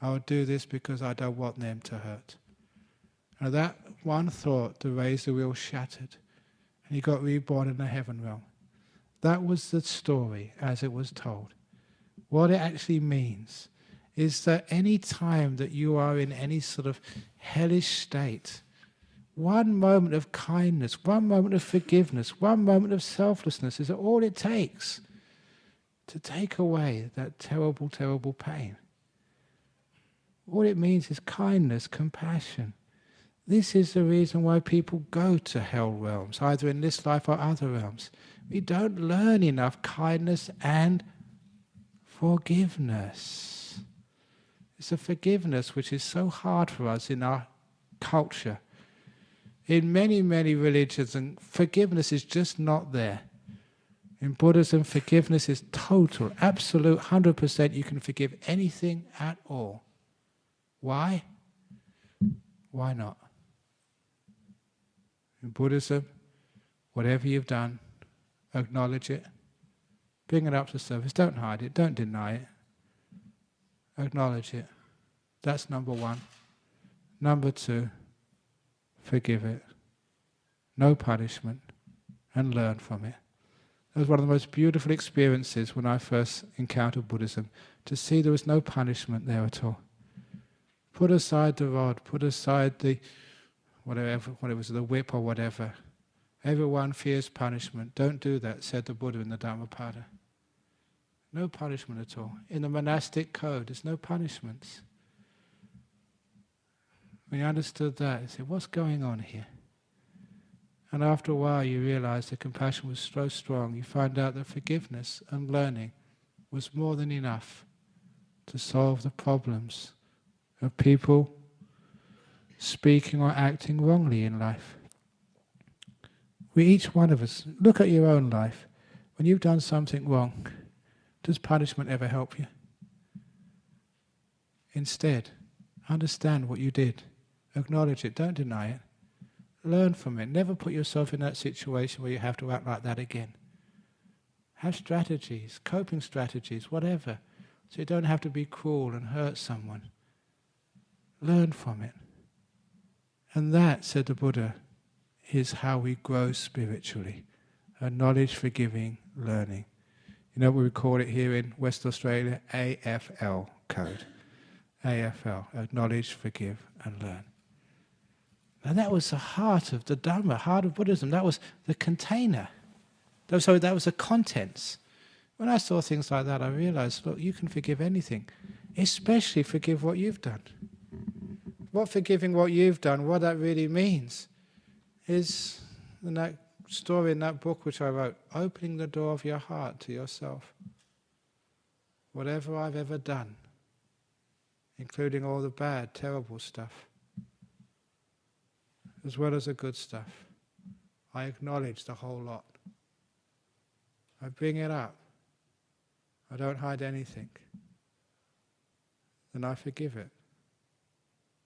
I will do this because I don't want them to hurt. And that one thought, the razor wheel shattered, and he got reborn in the heaven realm. That was the story as it was told. What it actually means is that any time that you are in any sort of hellish state, one moment of kindness, one moment of forgiveness, one moment of selflessness is all it takes to take away that terrible, terrible pain. All it means is kindness, compassion. This is the reason why people go to hell realms, either in this life or other realms. We don't learn enough kindness and forgiveness. It's a forgiveness which is so hard for us in our culture. In many, many religions, and forgiveness is just not there. In Buddhism, forgiveness is total, absolute, 100%. You can forgive anything at all. Why? Why not? In Buddhism, whatever you've done, acknowledge it, bring it up to surface, don't hide it, don't deny it, acknowledge it. That's number one. Number two, forgive it. No punishment, and learn from it. That was one of the most beautiful experiences when I first encountered Buddhism, to see there was no punishment there at all. Put aside the rod, put aside the whatever, what it was, the whip or whatever. Everyone fears punishment. Don't do that, said the Buddha in the Dhammapada. No punishment at all. In the monastic code, there's no punishments. When you understood that, you said, what's going on here? And after a while you realize the compassion was so strong, you find out that forgiveness and learning was more than enough to solve the problems of people speaking or acting wrongly in life. We, each one of us, look at your own life. When you've done something wrong, does punishment ever help you? Instead, understand what you did. Acknowledge it, don't deny it. Learn from it. Never put yourself in that situation where you have to act like that again. Have strategies, coping strategies, whatever, so you don't have to be cruel and hurt someone. Learn from it. And that, said the Buddha, is how we grow spiritually. Acknowledge, forgiving, learning. You know what we call it here in West Australia? AFL code. AFL, acknowledge, forgive and learn. And that was the heart of the Dhamma, heart of Buddhism. That was the container. Sorry, that was the contents. When I saw things like that, I realized, look, you can forgive anything, especially forgive what you've done. What forgiving what you've done, what that really means, is in that story in that book which I wrote, opening the door of your heart to yourself. Whatever I've ever done, including all the bad, terrible stuff, as well as the good stuff, I acknowledge the whole lot. I bring it up. I don't hide anything. Then I forgive it.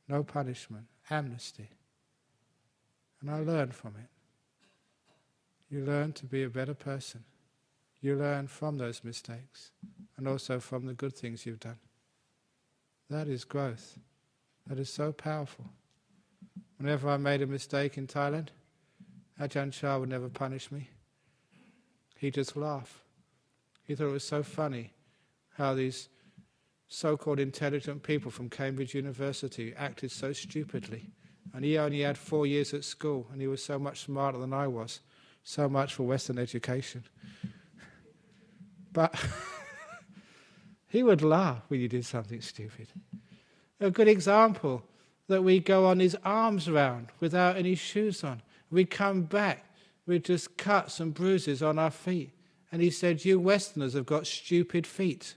No punishment, amnesty. And I learn from it. You learn to be a better person. You learn from those mistakes and also from the good things you've done. That is growth. That is so powerful. Whenever I made a mistake in Thailand, Ajahn Chah would never punish me. He'd just laugh. He thought it was so funny how these so-called intelligent people from Cambridge University acted so stupidly. And he only had 4 years at school, and he was so much smarter than I was. So much for Western education. But he would laugh when you did something stupid. A good example, that we go on his arms round without any shoes on. We come back with just cuts and bruises on our feet. And he said, you Westerners have got stupid feet.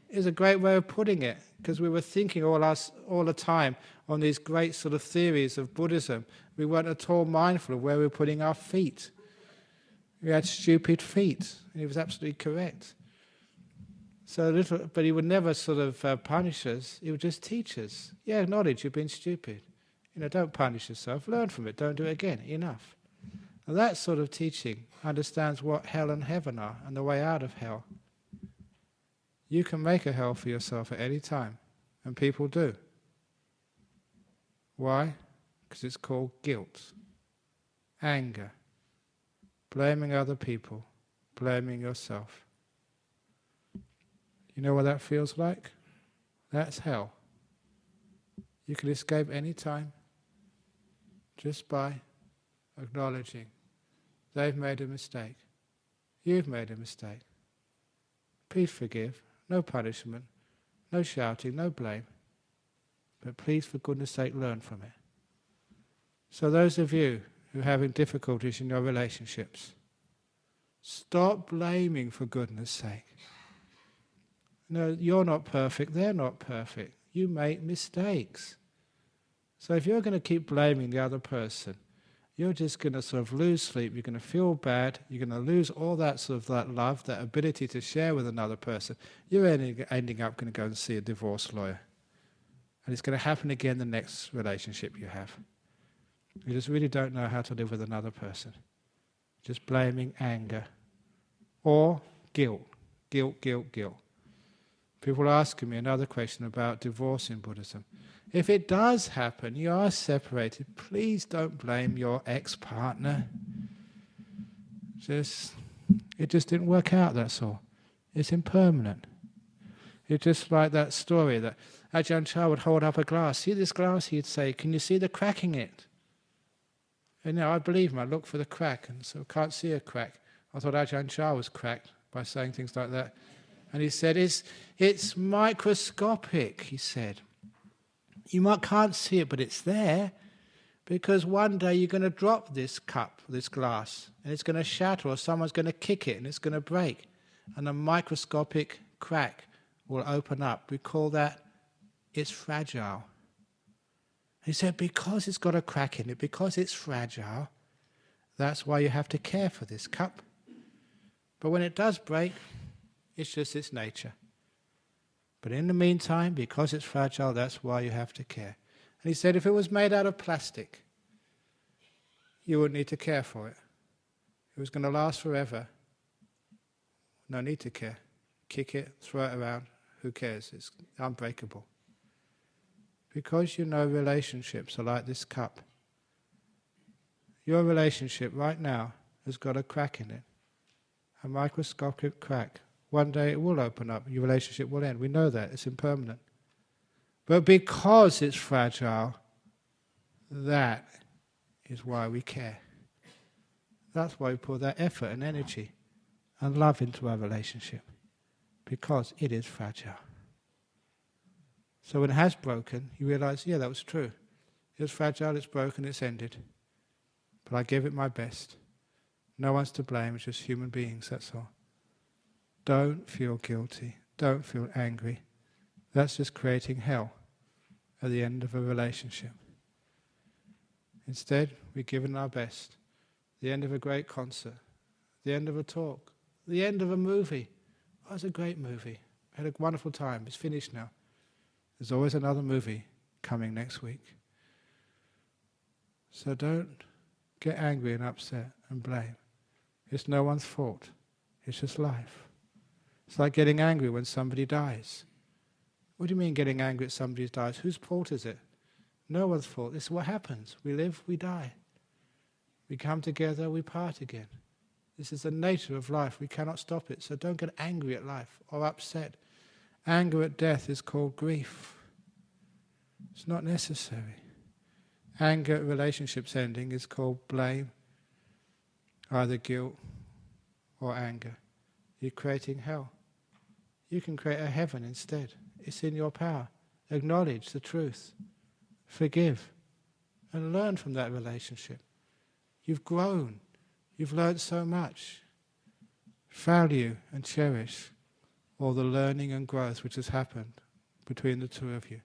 It's a great way of putting it, because we were thinking all the time on these great sort of theories of Buddhism. We weren't at all mindful of where we were putting our feet. We had stupid feet. And he was absolutely correct. But he would never sort of punish us. He would just teach us. Yeah, acknowledge you've been stupid. Don't punish yourself. Learn from it. Don't do it again. Enough. And that sort of teaching understands what hell and heaven are and the way out of hell. You can make a hell for yourself at any time. And people do. Why? Because it's called guilt, anger, blaming other people, blaming yourself. You know what that feels like? That's hell. You can escape any time just by acknowledging they've made a mistake. You've made a mistake. Please forgive. No punishment. No shouting. No blame. But please, for goodness sake, learn from it. So those of you who are having difficulties in your relationships, stop blaming, for goodness sake. No, you're not perfect. They're not perfect. You make mistakes. So if you're going to keep blaming the other person, you're just going to sort of lose sleep. You're going to feel bad. You're going to lose all that sort of that love, that ability to share with another person. You're ending up going to go and see a divorce lawyer. And it's going to happen again the next relationship you have. You just really don't know how to live with another person. Just blaming, anger, or guilt. Guilt, guilt, guilt. People are asking me another question about divorce in Buddhism. If it does happen, you are separated, please don't blame your ex-partner. It just didn't work out, that's all. It's impermanent. It's just like that story that Ajahn Chah would hold up a glass. See this glass? He'd say, can you see the crack in it? And I believe him, I look for the crack, and so I can't see a crack. I thought Ajahn Chah was cracked by saying things like that. And he said, it's microscopic, he said. You can't see it, but it's there, because one day you're going to drop this cup, this glass, and it's going to shatter, or someone's going to kick it, and it's going to break. And a microscopic crack will open up. We call that, it's fragile. He said, because it's got a crack in it, because it's fragile, that's why you have to care for this cup. But when it does break, it's just its nature. But in the meantime, because it's fragile, that's why you have to care. And he said, if it was made out of plastic, you wouldn't need to care for it. It was going to last forever. No need to care. Kick it, throw it around, who cares? It's unbreakable. Because you know relationships are like this cup. Your relationship right now has got a crack in it. A microscopic crack. One day it will open up, your relationship will end. We know that, it's impermanent. But because it's fragile, that is why we care. That's why we put that effort and energy and love into our relationship. Because it is fragile. So when it has broken, you realize, yeah, that was true. It was fragile, it's broken, it's ended. But I gave it my best. No one's to blame, it's just human beings, that's all. Don't feel guilty. Don't feel angry. That's just creating hell at the end of a relationship. Instead, we've given our best. The end of a great concert. The end of a talk. The end of a movie. Oh, it was a great movie. I had a wonderful time. It's finished now. There's always another movie coming next week. So don't get angry and upset and blame. It's no one's fault. It's just life. It's like getting angry when somebody dies. What do you mean getting angry at somebody who dies? Whose fault is it? No one's fault. This is what happens. We live, we die. We come together, we part again. This is the nature of life. We cannot stop it. So don't get angry at life or upset. Anger at death is called grief. It's not necessary. Anger at relationships ending is called blame, either guilt or anger. You're creating hell. You can create a heaven instead. It's in your power. Acknowledge the truth. Forgive. And learn from that relationship. You've grown. You've learned so much. Value and cherish all the learning and growth which has happened between the two of you.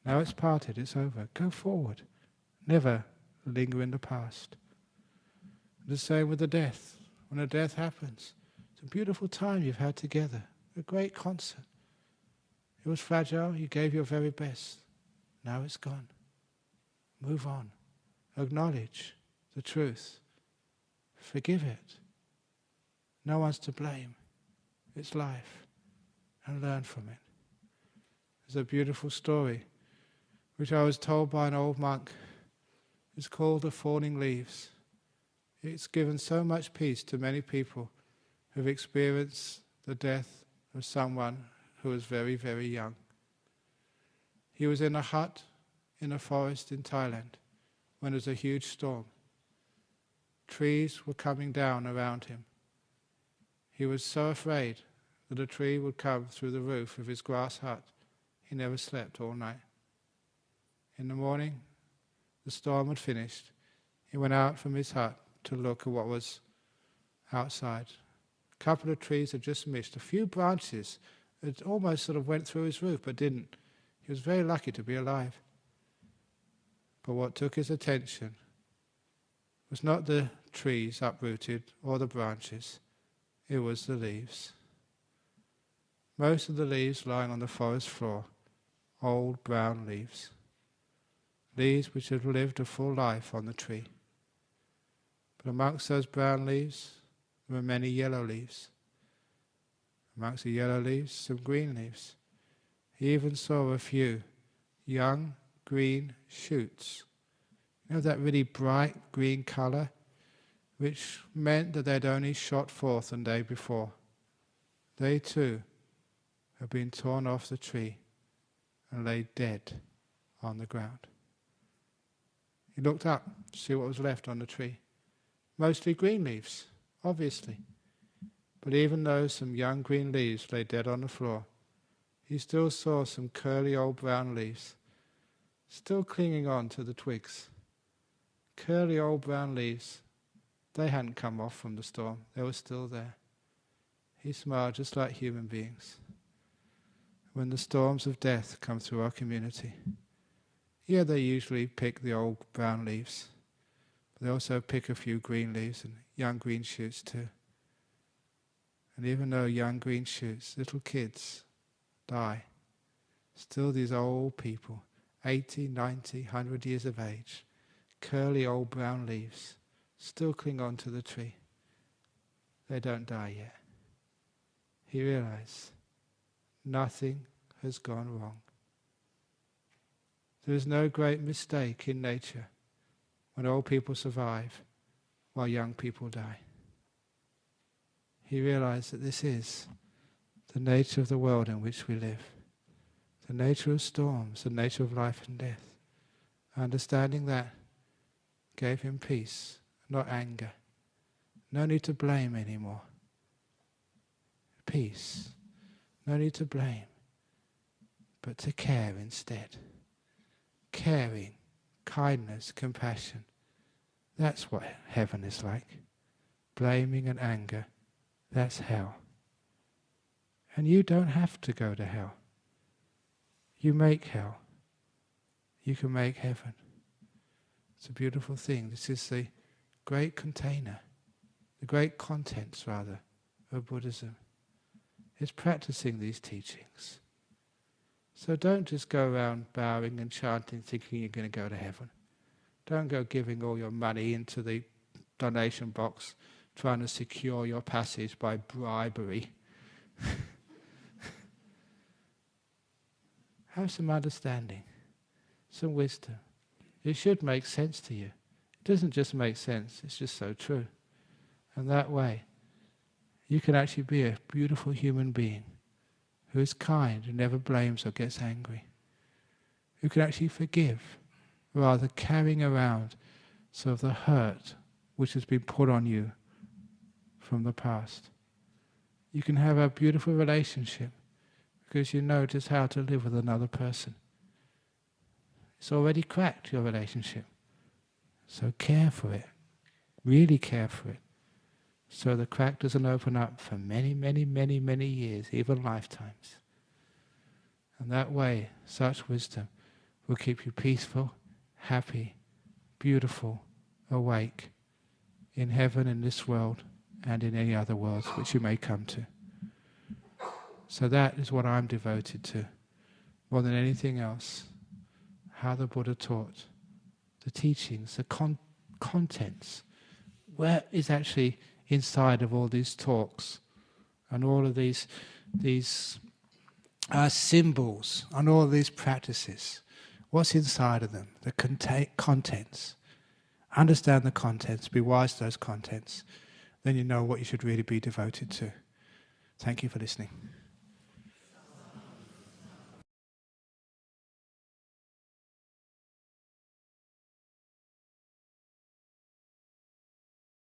Now it's parted, it's over. Go forward. Never linger in the past. The same with the death. When a death happens, it's a beautiful time you've had together. A great concert. It was fragile, you gave your very best. Now it's gone. Move on. Acknowledge the truth. Forgive it. No one's to blame. It's life. And learn from it. There's a beautiful story which I was told by an old monk. It's called The Falling Leaves. It's given so much peace to many people who've experienced the death of someone who was very, very young. He was in a hut in a forest in Thailand when there was a huge storm. Trees were coming down around him. He was so afraid that a tree would come through the roof of his grass hut. He never slept all night. In the morning, the storm had finished. He went out from his hut to look at what was outside. A couple of trees had just missed. A few branches had almost sort of went through his roof, but didn't. He was very lucky to be alive. But what took his attention was not the trees uprooted or the branches. It was the leaves. Most of the leaves lying on the forest floor, old brown leaves. Leaves which had lived a full life on the tree. But amongst those brown leaves, there were many yellow leaves. Amongst the yellow leaves, some green leaves. He even saw a few young green shoots. You know that really bright green colour, which meant that they'd only shot forth the day before. They too had been torn off the tree and lay dead on the ground. He looked up to see what was left on the tree. Mostly green leaves, obviously. But even though some young green leaves lay dead on the floor, he still saw some curly old brown leaves, still clinging on to the twigs. Curly old brown leaves, they hadn't come off from the storm, they were still there. He smiled just like human beings. When the storms of death come through our community, yeah, they usually pick the old brown leaves, but they also pick a few green leaves and young green shoots too. And even though young green shoots, little kids, die, still these old people, 80, 90, 100 years of age, curly old brown leaves, still cling on to the tree. They don't die yet. He realized nothing has gone wrong. There is no great mistake in nature when old people survive while young people die. He realized that this is the nature of the world in which we live, the nature of storms, the nature of life and death. Understanding that gave him peace, not anger. No need to blame anymore. Peace. No need to blame, but to care instead. Caring, kindness, compassion. That's what heaven is like. Blaming and anger, that's hell. And you don't have to go to hell. You make hell. You can make heaven. It's a beautiful thing. This is the great container, the great contents rather, of Buddhism. It's practicing these teachings. So don't just go around bowing and chanting thinking you're going to go to heaven. Don't go giving all your money into the donation box trying to secure your passage by bribery. Have some understanding, some wisdom. It should make sense to you. It doesn't just make sense, it's just so true. And that way, you can actually be a beautiful human being who is kind, who never blames or gets angry, who can actually forgive, rather carrying around sort of the hurt which has been put on you from the past. You can have a beautiful relationship because you know just how to live with another person. It's already cracked, your relationship. So care for it. Really care for it. So the crack doesn't open up for many, many, many, many years, even lifetimes. And that way, such wisdom will keep you peaceful, happy, beautiful, awake, in heaven, in this world, and in any other worlds which you may come to. So that is what I'm devoted to, more than anything else. How the Buddha taught, the teachings, the contents. Where is actually inside of all these talks and all of these symbols and all of these practices? What's inside of them? The contents. Understand the contents, be wise to those contents. Then you know what you should really be devoted to. Thank you for listening.